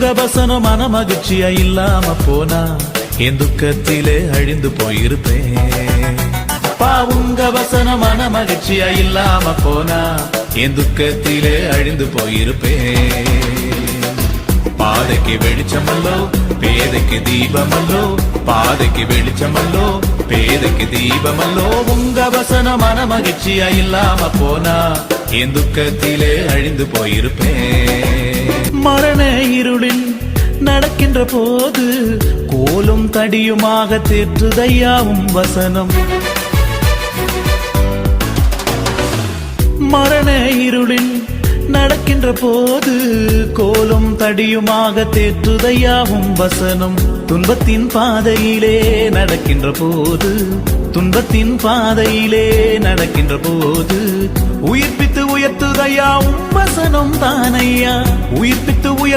உங்க வசனம் மன மகிழ்ச்சியா இல்லாம போனா என் துக்கத்திலே அழிந்து போயிருப்பேன். உங்க வசனம் மன மகிழ்ச்சியா இல்லாம போனா என் துக்கத்திலே அழிந்து போயிருப்பேன். பாதைக்கு வெளிச்சமல்லோ பேதைக்கு தீபமல்லோ, பாதைக்கு வெளிச்சமல்லோ பேதைக்கு தீபமல்லோ. உங்க வசனம் மன மகிழ்ச்சியா இல்லாம போனா என் துக்கத்திலே அழிந்து போயிருப்பேன். மரண இருளில் நடக்கின்ற போது கோலும் தடியுமாக தேற்றுதையாவும் வசனம். மரண இருளில் நடக்கின்ற போது கோலும் தடியுமாக தேற்றுதையாவும் வசனம். துன்பத்தின் பாதையிலே நடக்கின்ற போது, துன்பத்தின் பாதையிலே நடக்கின்ற போது உயிர்ப்பித்து உயர்த்துதையாவும் வசனம் தானையா. உயிர்ப்பித்து